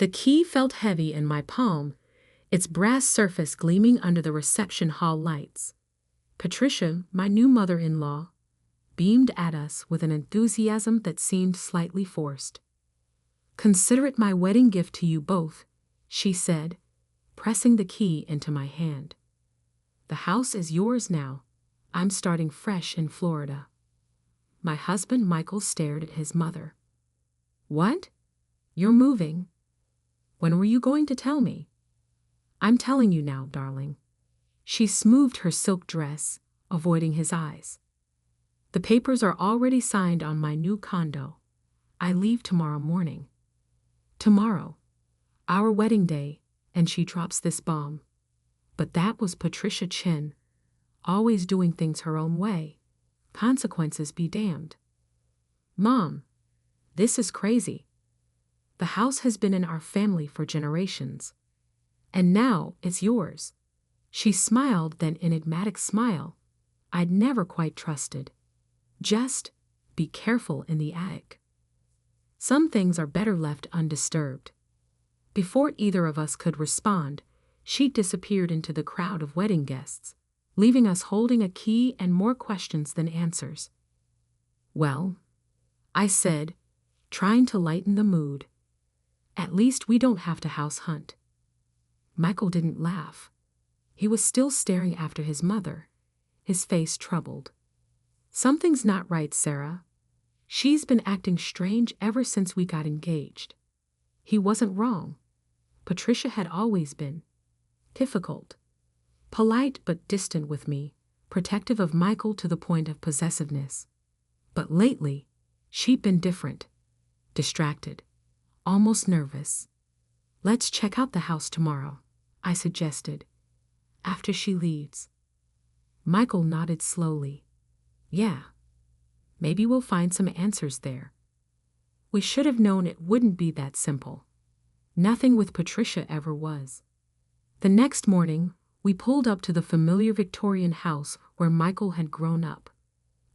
The key felt heavy in my palm, its brass surface gleaming under the reception hall lights. Patricia, my new mother-in-law, beamed at us with an enthusiasm that seemed slightly forced. "Consider it my wedding gift to you both," she said, pressing the key into my hand. "The house is yours now. I'm starting fresh in Florida." My husband Michael stared at his mother. "What? You're moving? When were you going to tell me?" "I'm telling you now, darling." She smoothed her silk dress, avoiding his eyes. "The papers are already signed on my new condo. I leave tomorrow morning." Tomorrow, our wedding day, and she drops this bomb. But that was Patricia Chin, always doing things her own way. Consequences be damned. "Mom, this is crazy. The house has been in our family for generations. And now it's yours." She smiled that enigmatic smile I'd never quite trusted. "Just be careful in the attic. Some things are better left undisturbed." Before either of us could respond, she disappeared into the crowd of wedding guests, leaving us holding a key and more questions than answers. "Well," I said, trying to lighten the mood, "at least we don't have to house hunt." Michael didn't laugh. He was still staring after his mother, his face troubled. "Something's not right, Sarah. She's been acting strange ever since we got engaged." He wasn't wrong. Patricia had always been difficult, polite but distant with me, protective of Michael to the point of possessiveness. But lately, she'd been different, distracted, almost nervous. "Let's check out the house tomorrow," I suggested, "after she leaves." Michael nodded slowly. "Yeah, maybe we'll find some answers there." We should have known it wouldn't be that simple. Nothing with Patricia ever was. The next morning, we pulled up to the familiar Victorian house where Michael had grown up.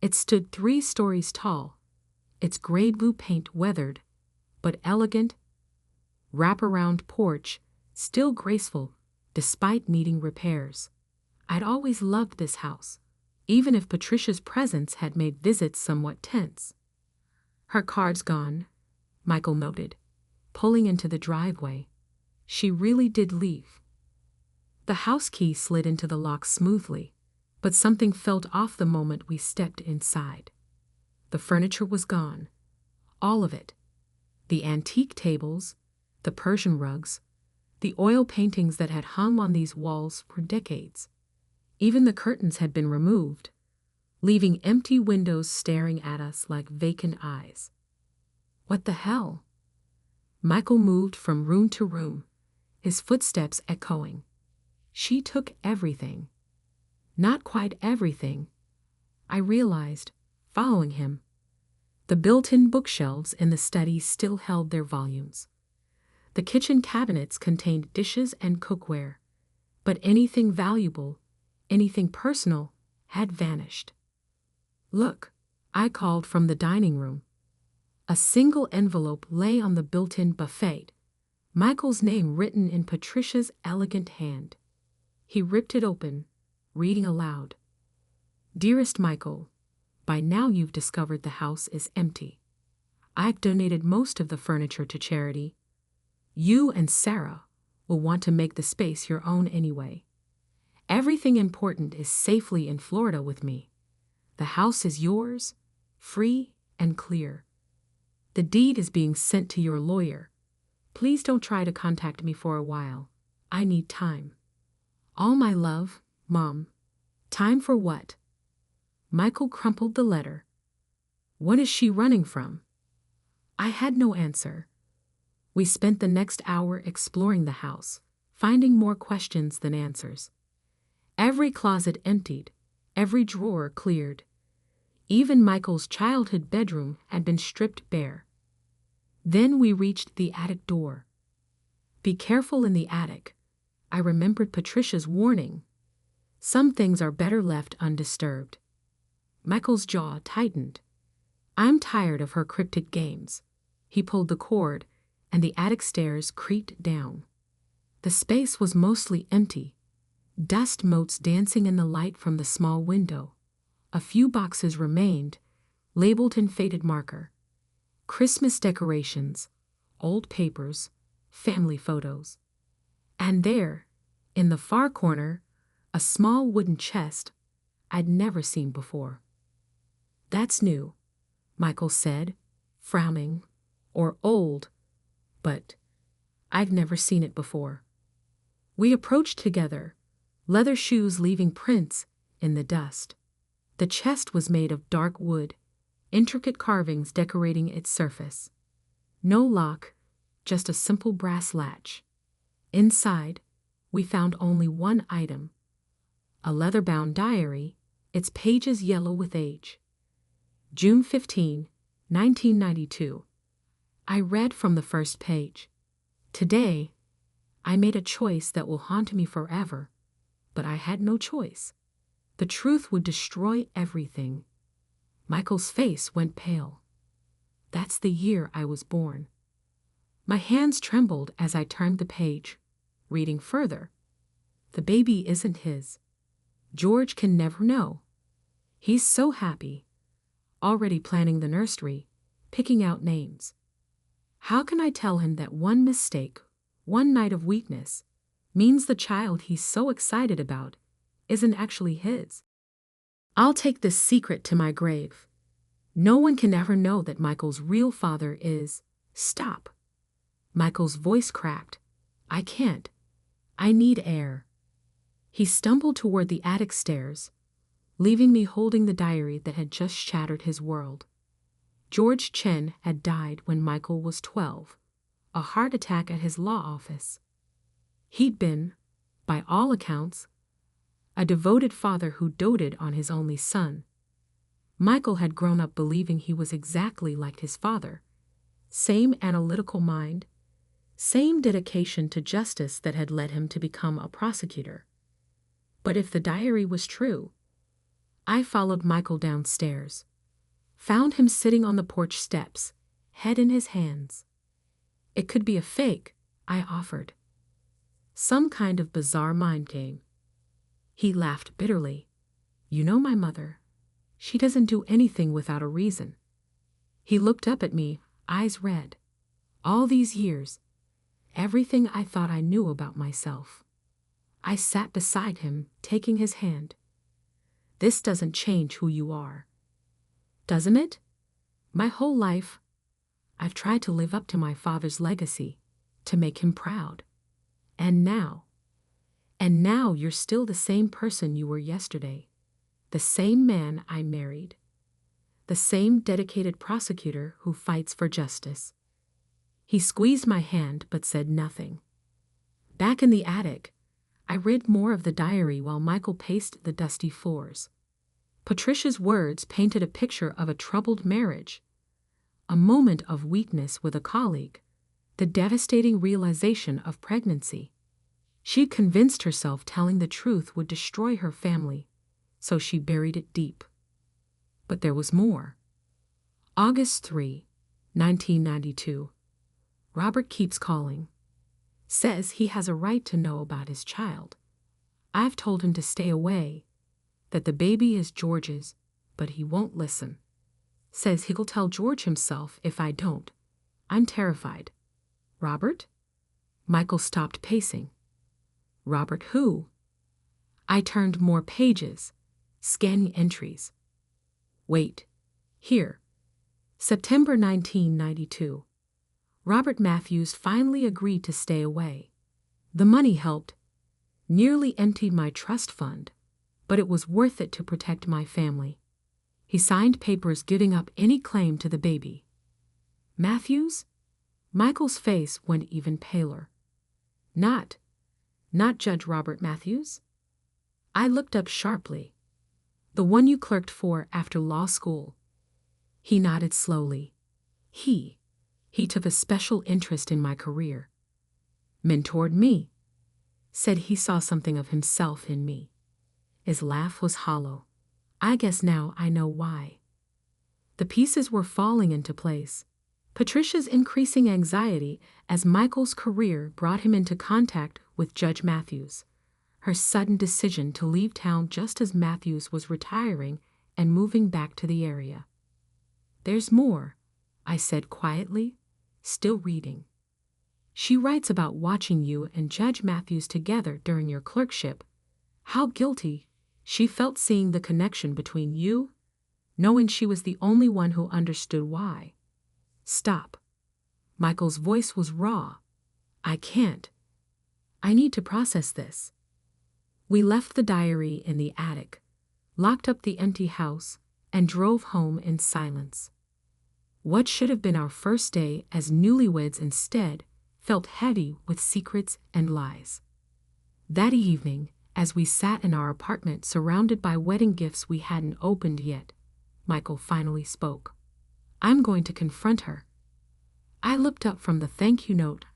It stood 3 stories tall, its gray-blue paint weathered, but elegant, wraparound porch still graceful despite needing repairs. I'd always loved this house, even if Patricia's presence had made visits somewhat tense. "Her card's gone," Michael noted, pulling into the driveway. "She really did leave." The house key slid into the lock smoothly, but something felt off the moment we stepped inside. The furniture was gone. All of it. The antique tables, the Persian rugs, the oil paintings that had hung on these walls for decades. Even the curtains had been removed, leaving empty windows staring at us like vacant eyes. "What the hell?" Michael moved from room to room, his footsteps echoing. "She took everything." Not quite everything, I realized, following him. The built-in bookshelves in the study still held their volumes. The kitchen cabinets contained dishes and cookware, but anything valuable, anything personal, had vanished. "Look," I called from the dining room. A single envelope lay on the built-in buffet, Michael's name written in Patricia's elegant hand. He ripped it open, reading aloud. "Dearest Michael, by now you've discovered the house is empty. I've donated most of the furniture to charity. You and Sarah will want to make the space your own anyway. Everything important is safely in Florida with me. The house is yours, free and clear. The deed is being sent to your lawyer. Please don't try to contact me for a while. I need time. All my love, Mom." "Time for what?" Michael crumpled the letter. "What is she running from?" I had no answer. We spent the next hour exploring the house, finding more questions than answers. Every closet emptied, every drawer cleared. Even Michael's childhood bedroom had been stripped bare. Then we reached the attic door. "Be careful in the attic." I remembered Patricia's warning. Some things are better left undisturbed. Michael's jaw tightened. "I'm tired of her cryptic games." He pulled the cord, and the attic stairs creaked down. The space was mostly empty, dust motes dancing in the light from the small window. A few boxes remained, labeled in faded marker. Christmas decorations, old papers, family photos. And there, in the far corner, a small wooden chest I'd never seen before. "That's new," Michael said, frowning, "or old, but I've never seen it before." We approached together, leather shoes leaving prints in the dust. The chest was made of dark wood, intricate carvings decorating its surface. No lock, just a simple brass latch. Inside, we found only one item: a leather-bound diary, its pages yellow with age. June 15, 1992. I read from the first page. "Today, I made a choice that will haunt me forever, but I had no choice. The truth would destroy everything." Michael's face went pale. "That's the year I was born." My hands trembled as I turned the page, reading further. "The baby isn't his. George can never know. He's so happy, already planning the nursery, picking out names. How can I tell him that one mistake, one night of weakness, means the child he's so excited about isn't actually his? I'll take this secret to my grave. No one can ever know that Michael's real father is—" "Stop." Michael's voice cracked. "I can't. I need air." He stumbled toward the attic stairs, leaving me holding the diary that had just shattered his world. George Chen had died when Michael was 12, a heart attack at his law office. He'd been, by all accounts, a devoted father who doted on his only son. Michael had grown up believing he was exactly like his father. Same analytical mind, same dedication to justice that had led him to become a prosecutor. But if the diary was true, I followed Michael downstairs, found him sitting on the porch steps, head in his hands. "It could be a fake," I offered. "Some kind of bizarre mind game." He laughed bitterly. "You know my mother. She doesn't do anything without a reason." He looked up at me, eyes red. All these years, everything I thought I knew about myself. I sat beside him, taking his hand. "This doesn't change who you are." "Doesn't it? My whole life, I've tried to live up to my father's legacy, to make him proud. And now you're still the same person you were yesterday, the same man I married, the same dedicated prosecutor who fights for justice." He squeezed my hand but said nothing. Back in the attic, I read more of the diary while Michael paced the dusty floors. Patricia's words painted a picture of a troubled marriage, a moment of weakness with a colleague, the devastating realization of pregnancy. She'd convinced herself telling the truth would destroy her family, so she buried it deep. But there was more. August 3, 1992. Robert keeps calling. Says he has a right to know about his child. I've told him to stay away, that the baby is George's, but he won't listen. Says he'll tell George himself if I don't. I'm terrified. "Robert?" Michael stopped pacing. "Robert who?" I turned more pages, scanning entries. "Wait. Here. September 1992. Robert Matthews finally agreed to stay away. The money helped. Nearly emptied my trust fund, but it was worth it to protect my family. He signed papers giving up any claim to the baby." "Matthews?" Michael's face went even paler. Not Judge Robert Matthews?" I looked up sharply. "The one you clerked for after law school." He nodded slowly. He took a special interest in my career. Mentored me. Said he saw something of himself in me. His laugh was hollow. I guess now I know why. The pieces were falling into place. Patricia's increasing anxiety as Michael's career brought him into contact with Judge Matthews. Her sudden decision to leave town just as Matthews was retiring and moving back to the area. "There's more," I said quietly, still reading. "She writes about watching you and Judge Matthews together during your clerkship. How guilty she felt seeing the connection between you, knowing she was the only one who understood why." "Stop." Michael's voice was raw. "I can't. I need to process this." We left the diary in the attic, locked up the empty house, and drove home in silence. What should have been our first day as newlyweds instead felt heavy with secrets and lies. That evening, as we sat in our apartment surrounded by wedding gifts we hadn't opened yet, Michael finally spoke. "I'm going to confront her." I looked up from the thank you note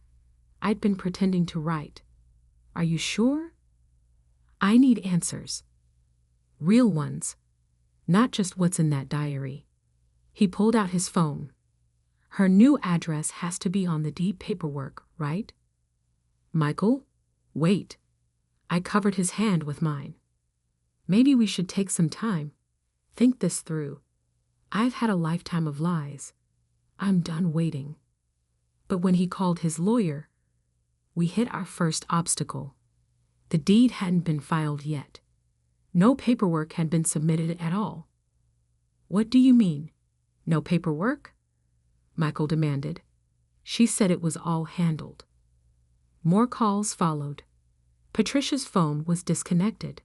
I'd been pretending to write. "Are you sure?" "I need answers. Real ones. Not just what's in that diary." He pulled out his phone. "Her new address has to be on the deed paperwork, right?" "Michael, wait." I covered his hand with mine. "Maybe we should take some time. Think this through. I've had a lifetime of lies. I'm done waiting." But when he called his lawyer, we hit our first obstacle. The deed hadn't been filed yet. No paperwork had been submitted at all. "What do you mean? No paperwork?" Michael demanded. "She said it was all handled." More calls followed. Patricia's phone was disconnected.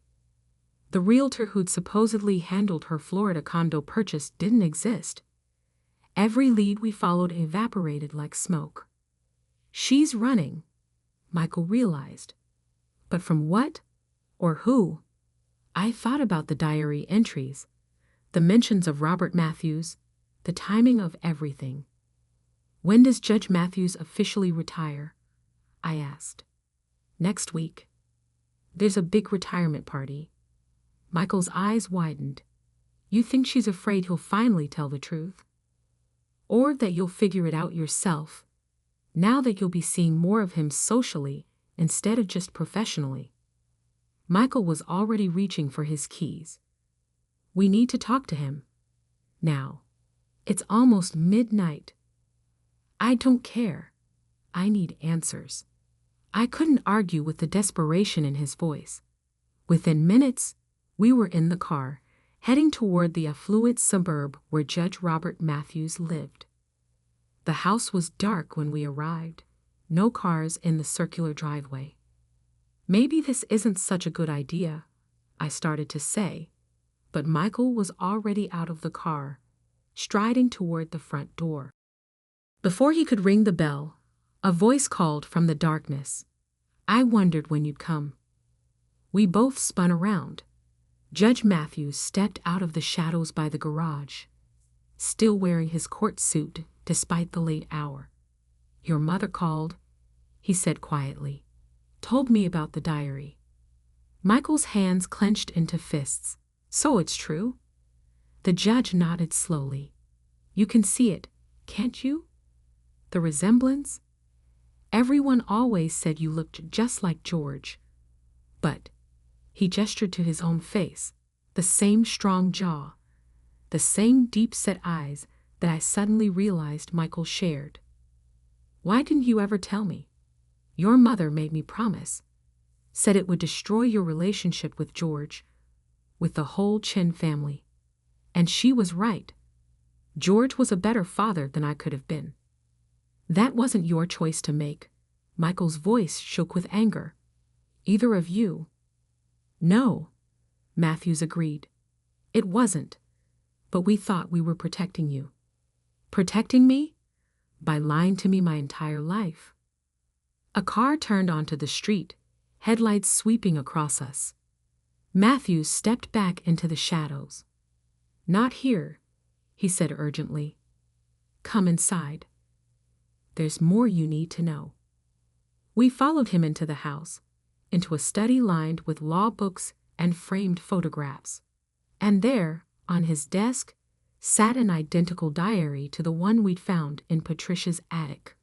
The realtor who'd supposedly handled her Florida condo purchase didn't exist. Every lead we followed evaporated like smoke. "She's running," Michael realized. But from what? Or who? I thought about the diary entries, the mentions of Robert Matthews, the timing of everything. "When does Judge Matthews officially retire?" I asked. "Next week. There's a big retirement party." Michael's eyes widened. "You think she's afraid he'll finally tell the truth? Or that you'll figure it out yourself, now that you'll be seeing more of him socially instead of just professionally?" Michael was already reaching for his keys. "We need to talk to him. Now. It's almost midnight." "I don't care. I need answers." I couldn't argue with the desperation in his voice. Within minutes, we were in the car, heading toward the affluent suburb where Judge Robert Matthews lived. The house was dark when we arrived, no cars in the circular driveway. "Maybe this isn't such a good idea," I started to say, but Michael was already out of the car, striding toward the front door. Before he could ring the bell, a voice called from the darkness. "I wondered when you'd come." We both spun around. Judge Matthews stepped out of the shadows by the garage, still wearing his court suit despite the late hour. "Your mother called," he said quietly. "Told me about the diary." Michael's hands clenched into fists. "So it's true?" The judge nodded slowly. "You can see it, can't you? The resemblance? Everyone always said you looked just like George. But," he gestured to his own face, "the same strong jaw, the same deep-set eyes that I suddenly realized Michael shared. Why didn't you ever tell me? Your mother made me promise. Said it would destroy your relationship with George, with the whole Chen family. And she was right. George was a better father than I could have been." "That wasn't your choice to make." Michael's voice shook with anger. "Either of you." "No," Matthews agreed. "It wasn't. But we thought we were protecting you." "Protecting me?" "By lying to me my entire life." A car turned onto the street, headlights sweeping across us. Matthews stepped back into the shadows. "Not here," he said urgently. "Come inside. There's more you need to know." We followed him into the house, into a study lined with law books and framed photographs. And there, on his desk, sat an identical diary to the one we'd found in Patricia's attic.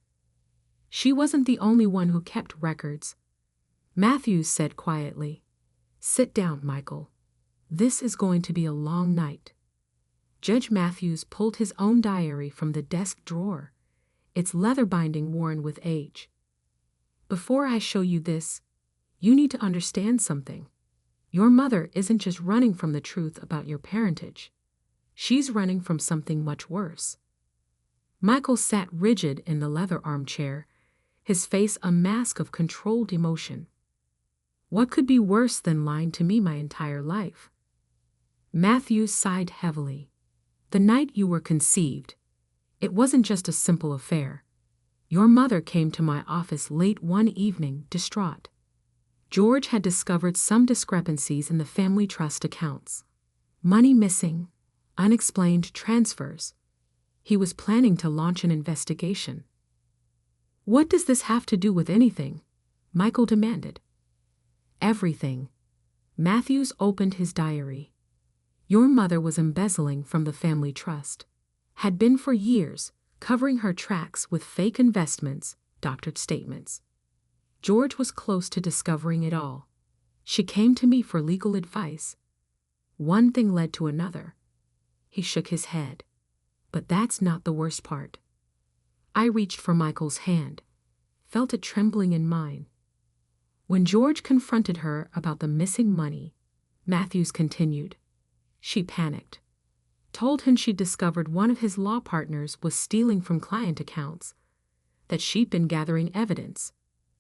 She wasn't the only one who kept records. Matthews said quietly, "Sit down, Michael. This is going to be a long night." Judge Matthews pulled his own diary from the desk drawer, its leather binding worn with age. "Before I show you this, you need to understand something. Your mother isn't just running from the truth about your parentage. She's running from something much worse." Michael sat rigid in the leather armchair, his face a mask of controlled emotion. "What could be worse than lying to me my entire life?" Matthews sighed heavily. "The night you were conceived, it wasn't just a simple affair. Your mother came to my office late one evening, distraught. George had discovered some discrepancies in the family trust accounts. Money missing, unexplained transfers. He was planning to launch an investigation." "What does this have to do with anything?" Michael demanded. "Everything." Matthews opened his diary. "Your mother was embezzling from the family trust. Had been for years, covering her tracks with fake investments, doctored statements. George was close to discovering it all. She came to me for legal advice. One thing led to another." He shook his head. "But that's not the worst part." I reached for Michael's hand, felt it trembling in mine. "When George confronted her about the missing money," Matthews continued, "she panicked. Told him she'd discovered one of his law partners was stealing from client accounts, that she'd been gathering evidence.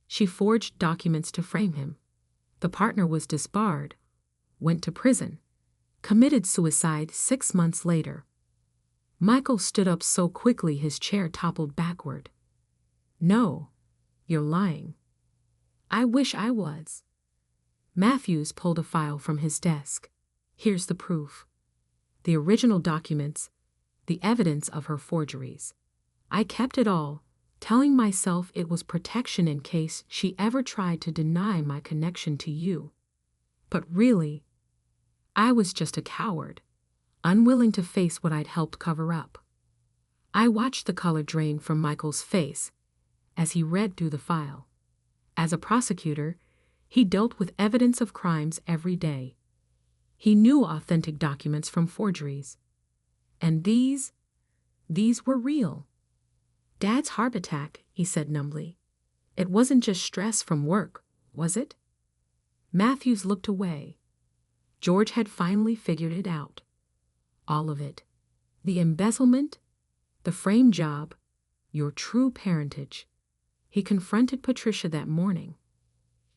She forged documents to frame him. The partner was disbarred, went to prison, committed suicide 6 months later." Michael stood up so quickly his chair toppled backward. "No, you're lying." "I wish I was." Matthews pulled a file from his desk. "Here's the proof. The original documents, the evidence of her forgeries. I kept it all, telling myself it was protection in case she ever tried to deny my connection to you. But really, I was just a coward, unwilling to face what I'd helped cover up." I watched the color drain from Michael's face as he read through the file. As a prosecutor, he dealt with evidence of crimes every day. He knew authentic documents from forgeries. And these were real. "Dad's heart attack," he said numbly. "It wasn't just stress from work, was it?" Matthews looked away. George had finally figured it out. All of it. The embezzlement, the frame job, your true parentage. He confronted Patricia that morning.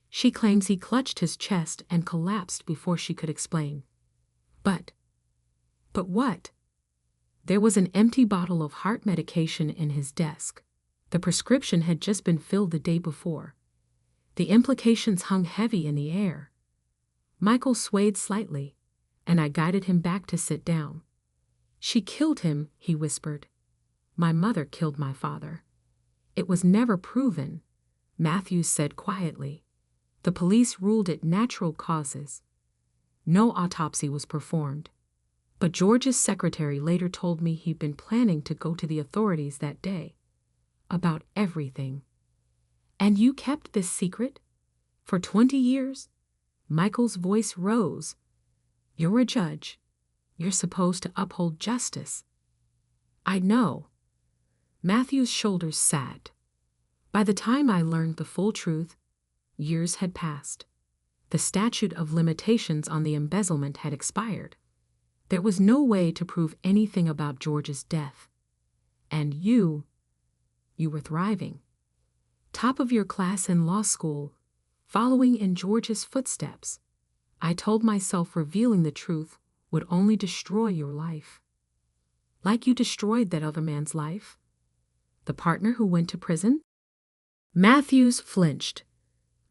She claims he clutched his chest and collapsed before she could explain. But what? There was an empty bottle of heart medication in his desk. The prescription had just been filled the day before. The implications hung heavy in the air. Michael swayed slightly, and I guided him back to sit down. "She killed him," he whispered. "My mother killed my father." "It was never proven," Matthews said quietly. "The police ruled it natural causes. No autopsy was performed. But George's secretary later told me he'd been planning to go to the authorities that day. About everything." "And you kept this secret? For 20 years?" Michael's voice rose. "You're a judge. You're supposed to uphold justice." "I know." Matthew's shoulders sat. By the time I learned the full truth, years had passed. The statute of limitations on the embezzlement had expired. There was no way to prove anything about George's death. And you were thriving. Top of your class in law school, following in George's footsteps. I told myself revealing the truth would only destroy your life. Like you destroyed that other man's life. The partner who went to prison? Matthews flinched.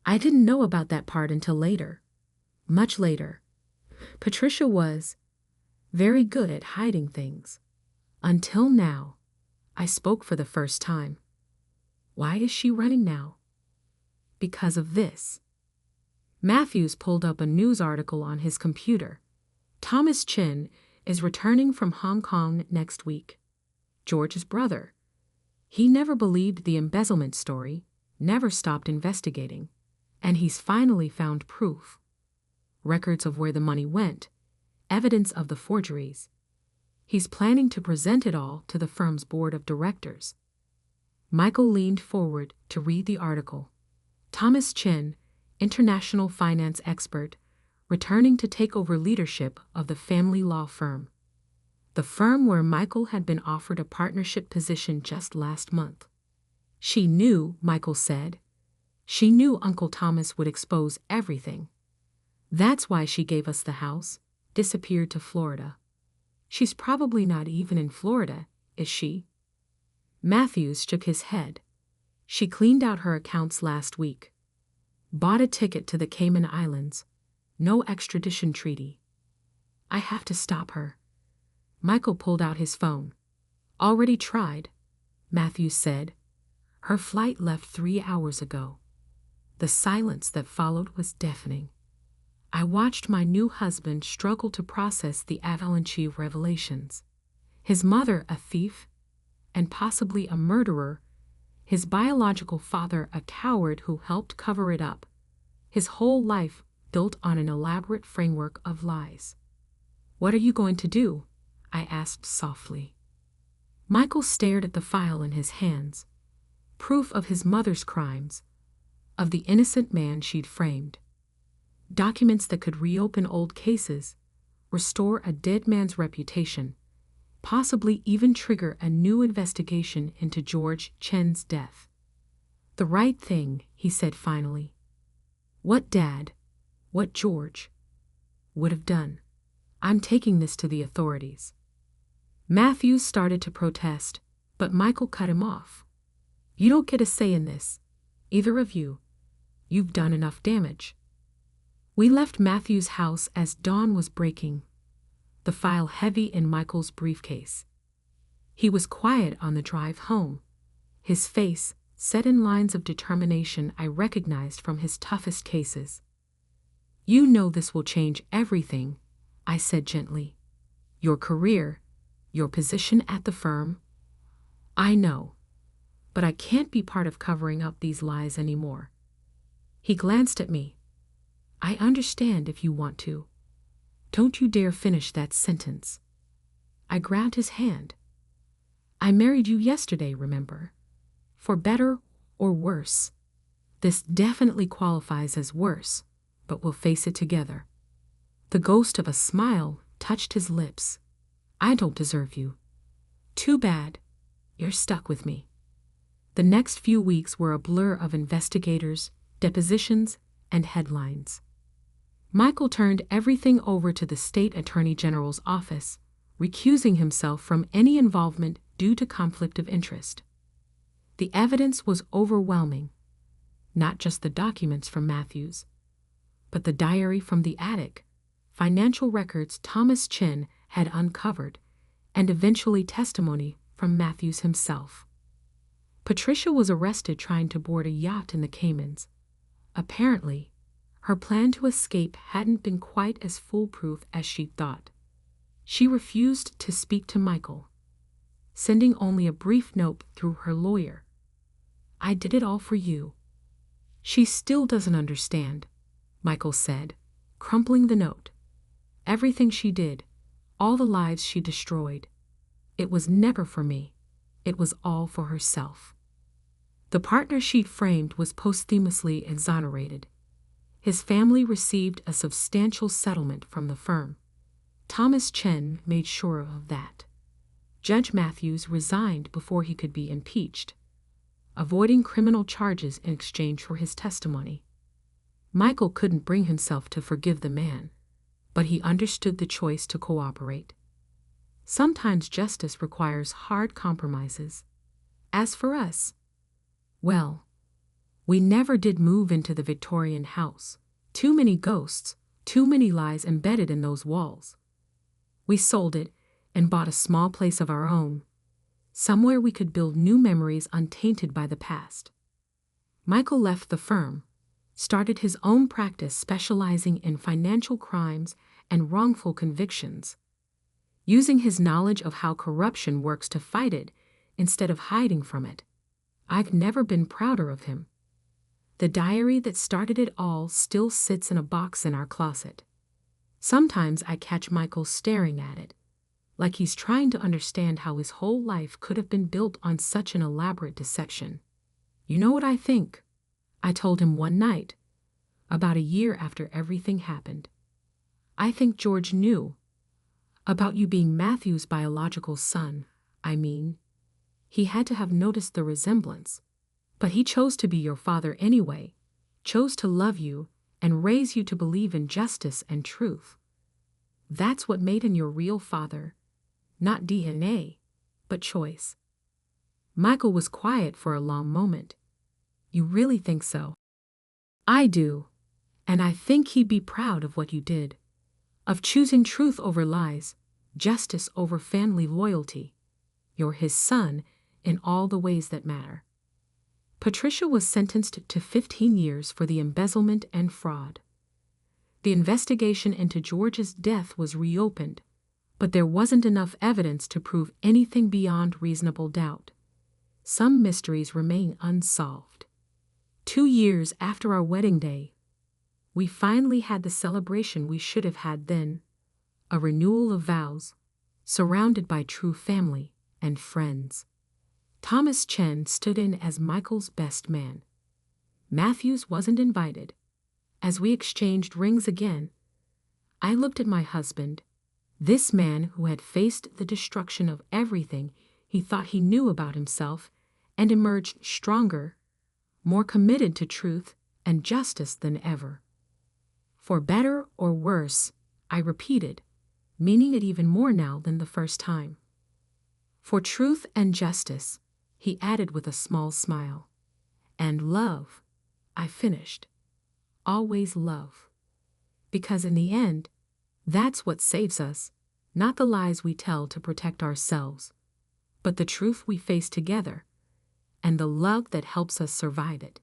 I didn't know about that part until later. Much later. Patricia was very good at hiding things. Until now, I spoke for the first time. Why is she running now? Because of this. Matthews pulled up a news article on his computer. Thomas Chin, is returning from Hong Kong next week. George's brother. He never believed the embezzlement story, never stopped investigating, and he's finally found proof. Records of where the money went, evidence of the forgeries. He's planning to present it all to the firm's board of directors. Michael leaned forward to read the article. Thomas Chen, international finance expert, returning to take over leadership of the family law firm. The firm where Michael had been offered a partnership position just last month. She knew, Michael said. She knew Uncle Thomas would expose everything. That's why she gave us the house, disappeared to Florida. She's probably not even in Florida, is she? Matthews shook his head. She cleaned out her accounts last week. Bought a ticket to the Cayman Islands. No extradition treaty. I have to stop her. Michael pulled out his phone. Already tried, Matthews said. Her flight left 3 hours ago. The silence that followed was deafening. I watched my new husband struggle to process the avalanche of revelations. His mother a thief, and possibly a murderer. His biological father a coward who helped cover it up. His whole life built on an elaborate framework of lies. What are you going to do? I asked softly. Michael stared at the file in his hands. Proof of his mother's crimes, of the innocent man she'd framed. Documents that could reopen old cases, restore a dead man's reputation, possibly even trigger a new investigation into George Chen's death. The right thing, he said finally. What Dad, what George, would have done. I'm taking this to the authorities. Matthews started to protest, but Michael cut him off. You don't get a say in this, either of you. You've done enough damage. We left Matthews' house as dawn was breaking, the file heavy in Michael's briefcase. He was quiet on the drive home, his face set in lines of determination I recognized from his toughest cases. You know this will change everything, I said gently. Your career, your position at the firm. I know, but I can't be part of covering up these lies anymore. He glanced at me. I understand if you want to. Don't you dare finish that sentence. I grabbed his hand. I married you yesterday, remember? For better or worse. This definitely qualifies as worse, but we'll face it together. The ghost of a smile touched his lips. I don't deserve you. Too bad. You're stuck with me. The next few weeks were a blur of investigators, depositions, and headlines. Michael turned everything over to the state attorney general's office, recusing himself from any involvement due to conflict of interest. The evidence was overwhelming, not just the documents from Matthews, but the diary from the attic, financial records Thomas Chen had uncovered, and eventually testimony from Matthews himself. Patricia was arrested trying to board a yacht in the Caymans. Apparently, her plan to escape hadn't been quite as foolproof as she'd thought. She refused to speak to Michael, sending only a brief note through her lawyer. I did it all for you. She still doesn't understand, Michael said, crumpling the note. Everything she did, all the lives she destroyed, it was never for me. It was all for herself. The partner she'd framed was posthumously exonerated. His family received a substantial settlement from the firm. Thomas Chen made sure of that. Judge Matthews resigned before he could be impeached, avoiding criminal charges in exchange for his testimony. Michael couldn't bring himself to forgive the man, but he understood the choice to cooperate. Sometimes justice requires hard compromises. As for us, well, we never did move into the Victorian house. Too many ghosts, too many lies embedded in those walls. We sold it and bought a small place of our own, somewhere we could build new memories untainted by the past. Michael left the firm, started his own practice specializing in financial crimes and wrongful convictions. using his knowledge of how corruption works to fight it instead of hiding from it. I've never been prouder of him. The diary that started it all still sits in a box in our closet. Sometimes I catch Michael staring at it, like he's trying to understand how his whole life could have been built on such an elaborate deception. You know what I think? I told him one night, about a year after everything happened. I think George knew about you being Matthew's biological son. I mean, he had to have noticed the resemblance. But he chose to be your father anyway, chose to love you and raise you to believe in justice and truth. That's what made him your real father, not DNA, but choice. Michael was quiet for a long moment. You really think so? I do, and I think he'd be proud of what you did, of choosing truth over lies, justice over family loyalty. You're his son in all the ways that matter. Patricia was sentenced to 15 years for the embezzlement and fraud. The investigation into George's death was reopened, but there wasn't enough evidence to prove anything beyond reasonable doubt. Some mysteries remain unsolved. 2 years after our wedding day, we finally had the celebration we should have had then, a renewal of vows, surrounded by true family and friends. Thomas Chen stood in as Michael's best man. Matthews wasn't invited. As we exchanged rings again, I looked at my husband, this man who had faced the destruction of everything he thought he knew about himself and emerged stronger, more committed to truth and justice than ever. For better or worse, I repeated, meaning it even more now than the first time. For truth and justice, he added with a small smile. And love, I finished. Always love. Because in the end, that's what saves us, not the lies we tell to protect ourselves, but the truth we face together, and the love that helps us survive it.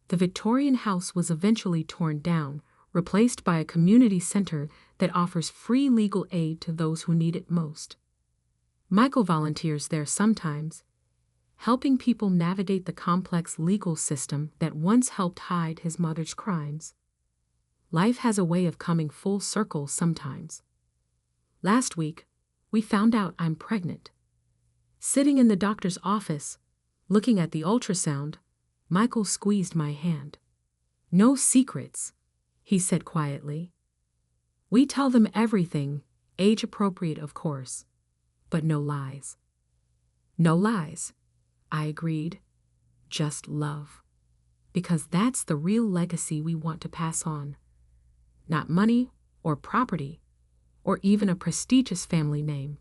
The Victorian house was eventually torn down, replaced by a community center that offers free legal aid to those who need it most. Michael volunteers there sometimes, helping people navigate the complex legal system that once helped hide his mother's crimes. Life has a way of coming full circle sometimes. Last week, we found out I'm pregnant. Sitting in the doctor's office, looking at the ultrasound, Michael squeezed my hand. No secrets, he said quietly. We tell them everything, age appropriate of course, but no lies. No lies. I agreed. Just love. Because that's the real legacy we want to pass on. Not money or property or even a prestigious family name,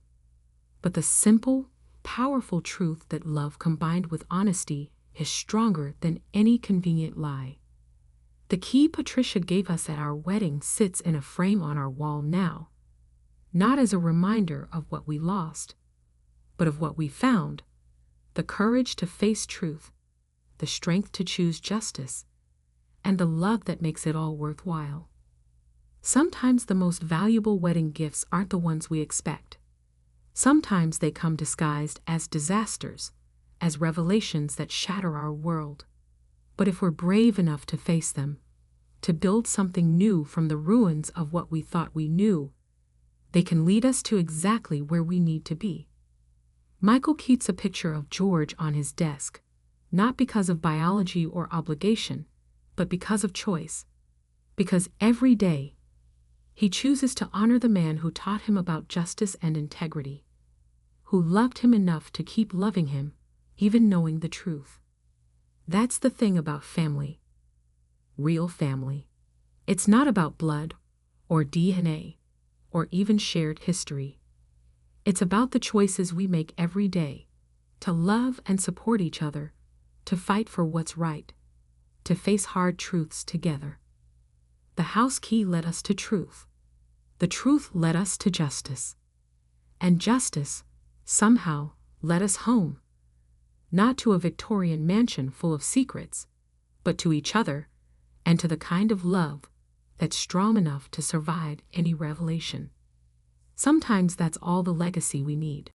but the simple, powerful truth that love combined with honesty is stronger than any convenient lie. The key Patricia gave us at our wedding sits in a frame on our wall now, not as a reminder of what we lost, but of what we found. The courage to face truth, the strength to choose justice, and the love that makes it all worthwhile. Sometimes the most valuable wedding gifts aren't the ones we expect. Sometimes they come disguised as disasters, as revelations that shatter our world. But if we're brave enough to face them, to build something new from the ruins of what we thought we knew, they can lead us to exactly where we need to be. Michael keeps a picture of George on his desk, not because of biology or obligation, but because of choice. Because every day, he chooses to honor the man who taught him about justice and integrity, who loved him enough to keep loving him, even knowing the truth. That's the thing about family. Real family. It's not about blood, or DNA, or even shared history. It's about the choices we make every day, to love and support each other, to fight for what's right, to face hard truths together. The house key led us to truth. The truth led us to justice. And justice, somehow, led us home. Not to a Victorian mansion full of secrets, but to each other, and to the kind of love that's strong enough to survive any revelation. Sometimes that's all the legacy we need.